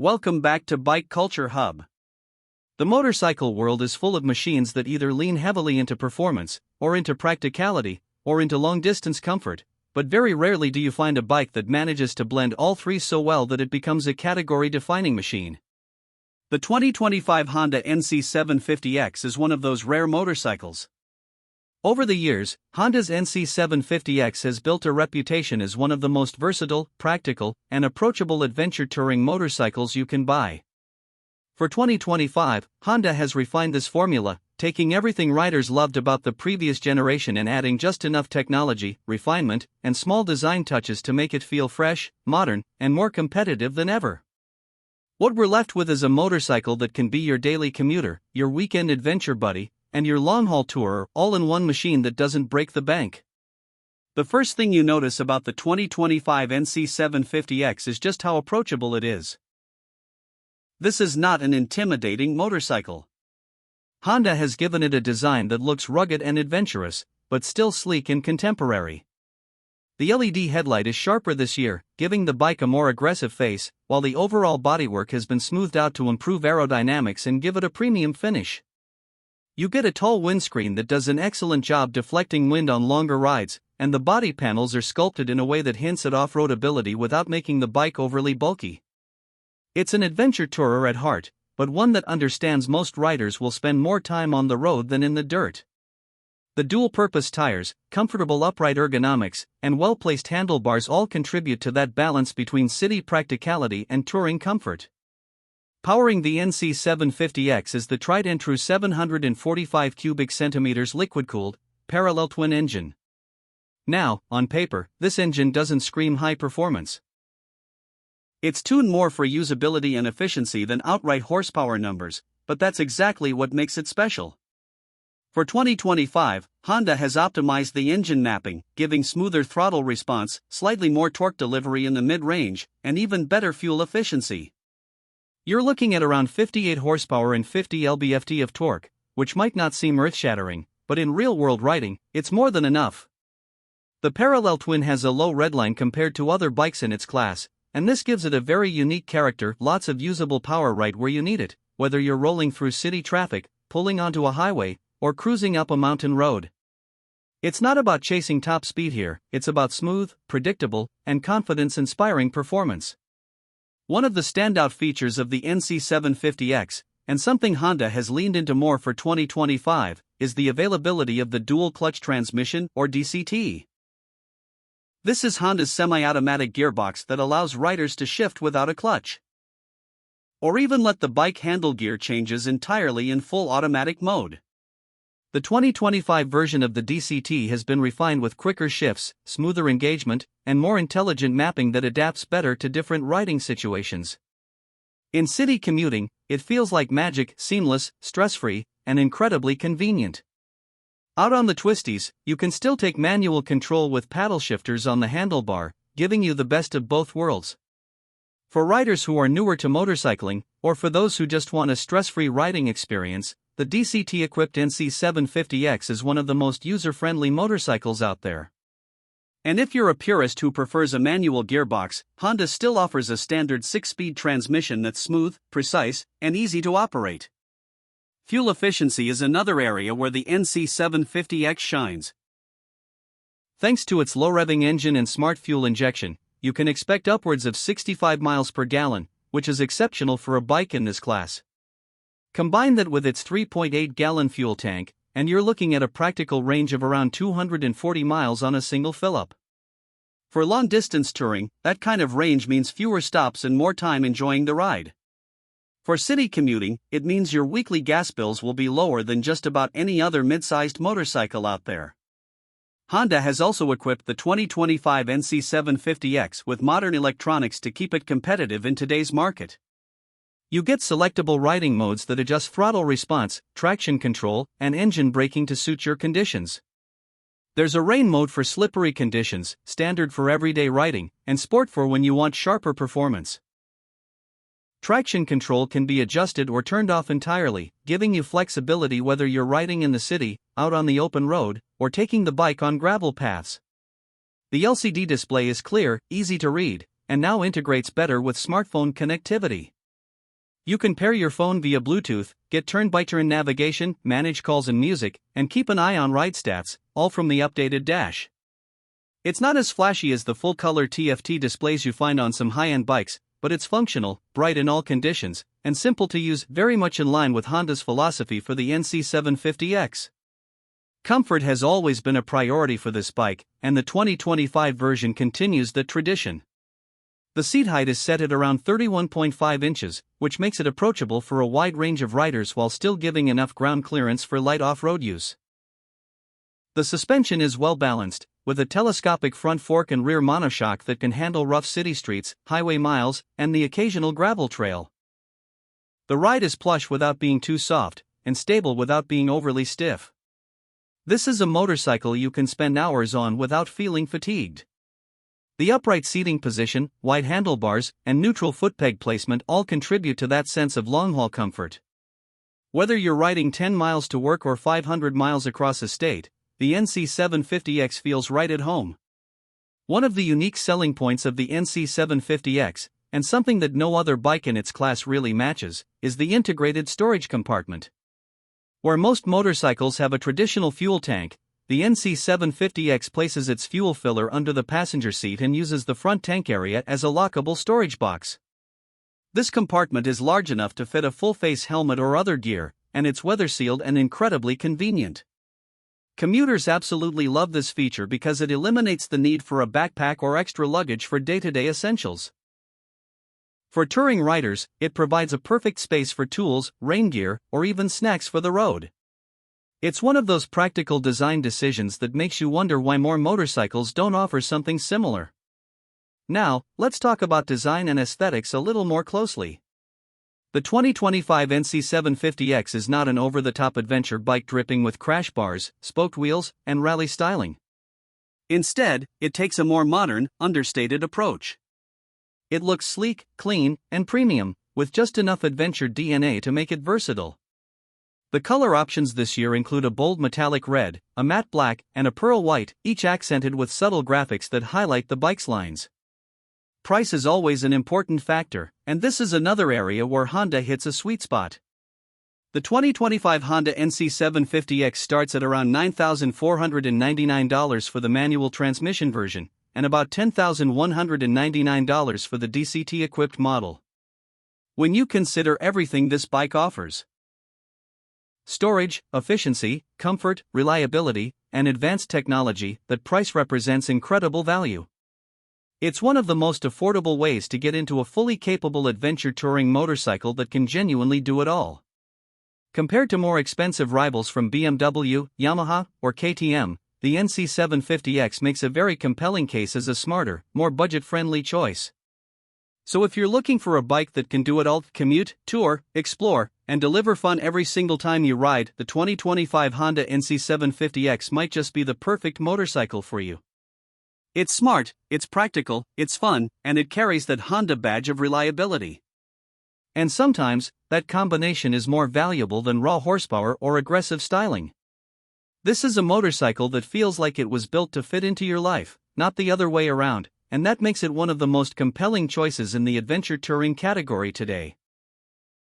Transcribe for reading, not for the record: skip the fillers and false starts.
Welcome back to Bike Culture Hub. The motorcycle world is full of machines that either lean heavily into performance, or into practicality, or into long-distance comfort, but very rarely do you find a bike that manages to blend all three so well that it becomes a category-defining machine. The 2025 Honda NC750X is one of those rare motorcycles. Over the years, Honda's NC750X has built a reputation as one of the most versatile, practical, and approachable adventure touring motorcycles you can buy. For 2025, Honda has refined this formula, taking everything riders loved about the previous generation and adding just enough technology, refinement, and small design touches to make it feel fresh, modern, and more competitive than ever. What we're left with is a motorcycle that can be your daily commuter, your weekend adventure buddy, and your long-haul tourer, all in one machine that doesn't break the bank. The first thing you notice about the 2025 NC750X is just how approachable it is. This is not an intimidating motorcycle. Honda has given it a design that looks rugged and adventurous, but still sleek and contemporary. The LED headlight is sharper this year, giving the bike a more aggressive face, while the overall bodywork has been smoothed out to improve aerodynamics and give it a premium finish. You get a tall windscreen that does an excellent job deflecting wind on longer rides, and the body panels are sculpted in a way that hints at off-road ability without making the bike overly bulky. It's an adventure tourer at heart, but one that understands most riders will spend more time on the road than in the dirt. The dual-purpose tires, comfortable upright ergonomics, and well-placed handlebars all contribute to that balance between city practicality and touring comfort. Powering the NC750X is the tried and true 745 cubic centimeters liquid-cooled, parallel twin engine. Now, on paper, this engine doesn't scream high performance. It's tuned more for usability and efficiency than outright horsepower numbers, but that's exactly what makes it special. For 2025, Honda has optimized the engine mapping, giving smoother throttle response, slightly more torque delivery in the mid-range, and even better fuel efficiency. You're looking at around 58 horsepower and 50 lb-ft of torque, which might not seem earth-shattering, but in real-world riding, it's more than enough. The parallel twin has a low redline compared to other bikes in its class, and this gives it a very unique character, lots of usable power right where you need it, whether you're rolling through city traffic, pulling onto a highway, or cruising up a mountain road. It's not about chasing top speed here, it's about smooth, predictable, and confidence-inspiring performance. One of the standout features of the NC750X, and something Honda has leaned into more for 2025, is the availability of the dual-clutch transmission, or DCT. This is Honda's semi-automatic gearbox that allows riders to shift without a clutch, or even let the bike handle gear changes entirely in full automatic mode. The 2025 version of the DCT has been refined with quicker shifts, smoother engagement, and more intelligent mapping that adapts better to different riding situations. In city commuting, it feels like magic, seamless, stress-free, and incredibly convenient. Out on the twisties, you can still take manual control with paddle shifters on the handlebar, giving you the best of both worlds. For riders who are newer to motorcycling, or for those who just want a stress-free riding experience, the DCT-equipped NC750X is one of the most user-friendly motorcycles out there. And if you're a purist who prefers a manual gearbox, Honda still offers a standard 6-speed transmission that's smooth, precise, and easy to operate. Fuel efficiency is another area where the NC750X shines. Thanks to its low-revving engine and smart fuel injection, you can expect upwards of 65 miles per gallon, which is exceptional for a bike in this class. Combine that with its 3.8-gallon fuel tank, and you're looking at a practical range of around 240 miles on a single fill-up. For long-distance touring, that kind of range means fewer stops and more time enjoying the ride. For city commuting, it means your weekly gas bills will be lower than just about any other mid-sized motorcycle out there. Honda has also equipped the 2025 NC750X with modern electronics to keep it competitive in today's market. You get selectable riding modes that adjust throttle response, traction control, and engine braking to suit your conditions. There's a rain mode for slippery conditions, standard for everyday riding, and sport for when you want sharper performance. Traction control can be adjusted or turned off entirely, giving you flexibility whether you're riding in the city, out on the open road, or taking the bike on gravel paths. The LCD display is clear, easy to read, and now integrates better with smartphone connectivity. You can pair your phone via Bluetooth, get turn-by-turn navigation, manage calls and music, and keep an eye on ride stats, all from the updated dash. It's not as flashy as the full-color TFT displays you find on some high-end bikes, but it's functional, bright in all conditions, and simple to use, very much in line with Honda's philosophy for the NC750X. Comfort has always been a priority for this bike, and the 2025 version continues that tradition. The seat height is set at around 31.5 inches, which makes it approachable for a wide range of riders while still giving enough ground clearance for light off-road use. The suspension is well balanced, with a telescopic front fork and rear monoshock that can handle rough city streets, highway miles, and the occasional gravel trail. The ride is plush without being too soft, and stable without being overly stiff. This is a motorcycle you can spend hours on without feeling fatigued. The upright seating position, wide handlebars, and neutral foot peg placement all contribute to that sense of long-haul comfort. Whether you're riding 10 miles to work or 500 miles across a state, the NC750X feels right at home. One of the unique selling points of the NC750X, and something that no other bike in its class really matches, is the integrated storage compartment. Where most motorcycles have a traditional fuel tank, the NC750X places its fuel filler under the passenger seat and uses the front tank area as a lockable storage box. This compartment is large enough to fit a full-face helmet or other gear, and it's weather-sealed and incredibly convenient. Commuters absolutely love this feature because it eliminates the need for a backpack or extra luggage for day-to-day essentials. For touring riders, it provides a perfect space for tools, rain gear, or even snacks for the road. It's one of those practical design decisions that makes you wonder why more motorcycles don't offer something similar. Now, let's talk about design and aesthetics a little more closely. The 2025 NC750X is not an over-the-top adventure bike dripping with crash bars, spoked wheels, and rally styling. Instead, it takes a more modern, understated approach. It looks sleek, clean, and premium, with just enough adventure DNA to make it versatile. The color options this year include a bold metallic red, a matte black, and a pearl white, each accented with subtle graphics that highlight the bike's lines. Price is always an important factor, and this is another area where Honda hits a sweet spot. The 2025 Honda NC750X starts at around $9,499 for the manual transmission version, and about $10,199 for the DCT-equipped model. When you consider everything this bike offers: storage, efficiency, comfort, reliability, and advanced technology, that price represents incredible value. It's one of the most affordable ways to get into a fully capable adventure touring motorcycle that can genuinely do it all. Compared to more expensive rivals from BMW, Yamaha, or KTM, the NC750X makes a very compelling case as a smarter, more budget-friendly choice. So if you're looking for a bike that can do it all, commute, tour, explore, and deliver fun every single time you ride, the 2025 Honda NC750X might just be the perfect motorcycle for you. It's smart, it's practical, it's fun, and it carries that Honda badge of reliability. And sometimes, that combination is more valuable than raw horsepower or aggressive styling. This is a motorcycle that feels like it was built to fit into your life, not the other way around, and that makes it one of the most compelling choices in the adventure touring category today.